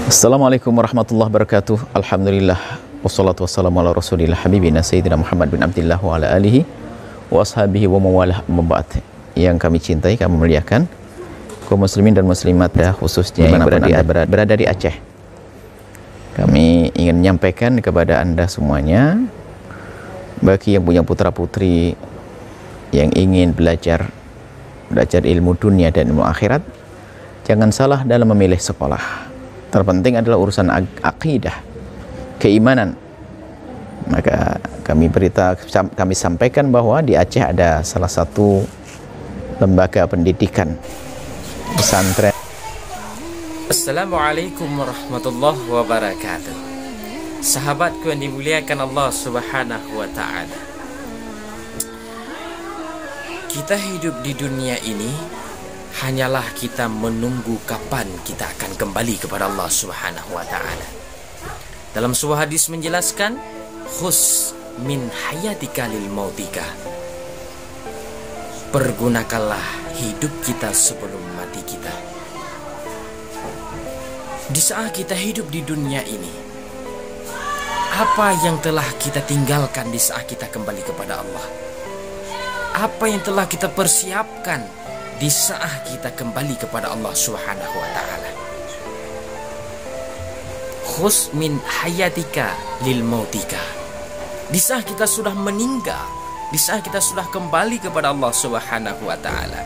Assalamualaikum warahmatullahi wabarakatuh. Alhamdulillah wassalatu wassalamu ala rasulillah habibina sayyidina Muhammad bin Abdillah wa ala alihi wa ashabihi wa mawalah mabad. Yang kami cintai, kami muliakan kaum muslimin dan muslimat, khususnya yang berada di Aceh. Kami ingin menyampaikan kepada anda semuanya, bagi yang punya putra putri yang ingin belajar ilmu dunia dan ilmu akhirat, jangan salah dalam memilih sekolah. Terpenting adalah urusan akidah, keimanan. Maka kami sampaikan bahwa di Aceh ada salah satu lembaga pendidikan pesantren. Assalamualaikum warahmatullahi wabarakatuh. Sahabatku yang dimuliakan Allah Subhanahu wa ta'ala, kita hidup di dunia ini hanyalah kita menunggu kapan kita akan kembali kepada Allah Subhanahu wa ta'ala. Dalam sebuah hadis menjelaskan, khus min hayatika lil mautika. Pergunakanlah hidup kita sebelum mati kita. Di saat kita hidup di dunia ini, apa yang telah kita tinggalkan di saat kita kembali kepada Allah? Apa yang telah kita persiapkan di saat kita kembali kepada Allah Subhanahu wa ta'ala? Khus min hayatika lil mautika. Di saat kita sudah meninggal, di saat kita sudah kembali kepada Allah Subhanahu wa ta'ala,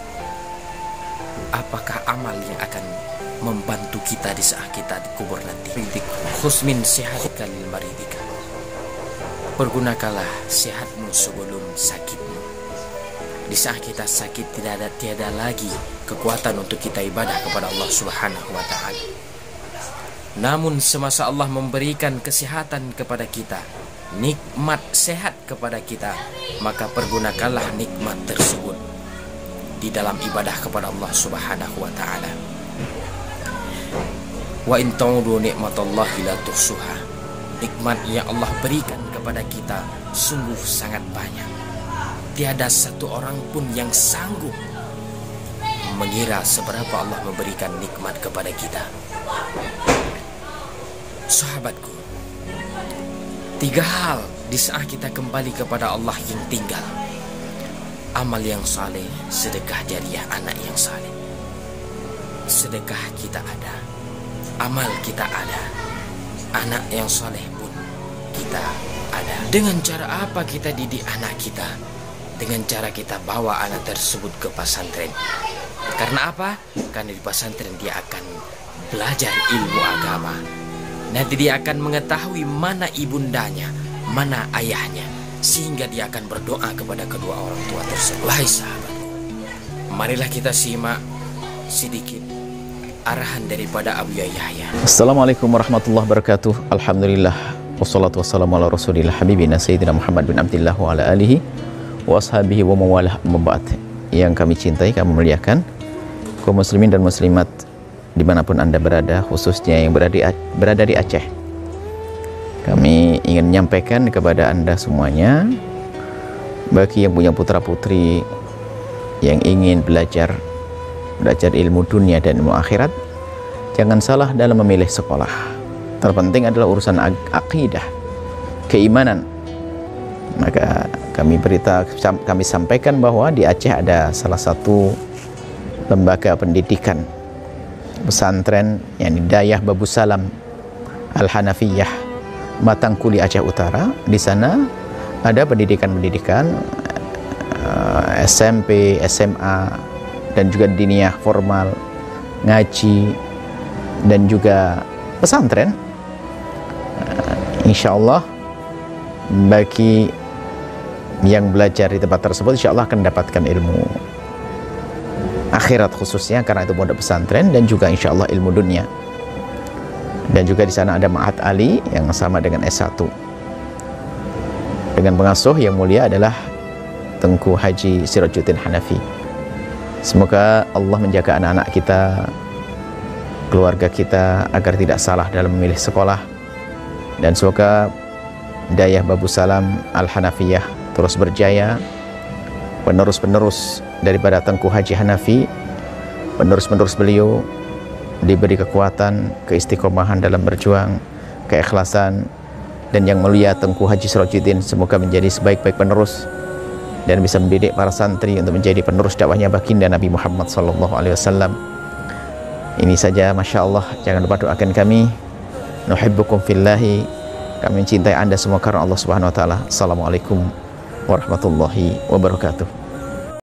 apakah amal yang akan membantu kita di saat kita dikubur nanti? Khus min sihatika lil maridika. Pergunakanlah sehatmu sebelum sakitmu. Di saat kita sakit tiada lagi kekuatan untuk kita ibadah kepada Allah Subhanahu wa ta'ala. Namun semasa Allah memberikan kesehatan kepada kita, nikmat sehat kepada kita, maka pergunakanlah nikmat tersebut di dalam ibadah kepada Allah Subhanahu wa ta'ala. Wa in ta'udu nikmatallahi la tuhsuha. Nikmat yang Allah berikan kepada kita sungguh sangat banyak. Tiada satu orang pun yang sanggup mengira seberapa Allah memberikan nikmat kepada kita. Sahabatku, 3 hal di saat kita kembali kepada Allah yang tinggal: amal yang saleh, sedekah jariah, anak yang saleh. Sedekah kita ada, amal kita ada, anak yang saleh pun kita ada. Dengan cara apa kita didik anak kita? Dengan cara kita bawa anak tersebut ke pesantren. Karena apa? Karena di pesantren dia akan belajar ilmu agama. Nanti dia akan mengetahui mana ibundanya, mana ayahnya, sehingga dia akan berdoa kepada kedua orang tua tersebut. Wahai sahabatku, marilah kita simak sedikit arahan daripada Abu Yahya. Assalamualaikum warahmatullahi wabarakatuh. Alhamdulillah wassalatu wassalamu ala rasulillah habibina sayyidina Muhammad bin Abdillah wa ala alihi wa ashabihi wa mawalah mabad. Yang kami cintai, kami muliakan kaum muslimin dan muslimat dimanapun anda berada, khususnya yang berada di Aceh. Kami ingin menyampaikan kepada anda semuanya, bagi yang punya putra putri yang ingin belajar ilmu dunia dan ilmu akhirat, jangan salah dalam memilih sekolah. Terpenting adalah urusan akidah, keimanan. Maka kami sampaikan bahwa di Aceh ada salah satu lembaga pendidikan pesantren yang Dayah Babu Salam Al-Hanafiyah Matangkuli Aceh Utara. Di sana ada pendidikan SMP, SMA, dan juga diniyah formal, ngaji, dan juga pesantren. Insya Allah bagi yang belajar di tempat tersebut, insya Allah akan mendapatkan ilmu akhirat khususnya, karena itu pondok pesantren, dan juga insya Allah ilmu dunia. Dan juga di sana ada Ma'had Ali yang sama dengan S1 dengan pengasuh yang mulia adalah Tengku Haji Sirajuddin Hanafi. Semoga Allah menjaga anak-anak kita, keluarga kita, agar tidak salah dalam memilih sekolah, dan semoga Dayah Babu Salam Al-Hanafiyah terus berjaya. Penerus-penerus daripada Tengku Haji Hanafi, penerus-penerus beliau diberi kekuatan, keistiqomahan dalam berjuang, keikhlasan, dan yang mulia Tengku Haji Sirajuddin semoga menjadi sebaik-baik penerus dan bisa mendidik para santri untuk menjadi penerus dakwahnya baginda Nabi Muhammad SAW. Ini saja, Masya Allah. Jangan lupa doakan kami. Nuhibbukum fillahi. Kami mencintai Anda semua karena Allah Subhanahu wa taala. Assalamualaikum warahmatullahi wabarakatuh.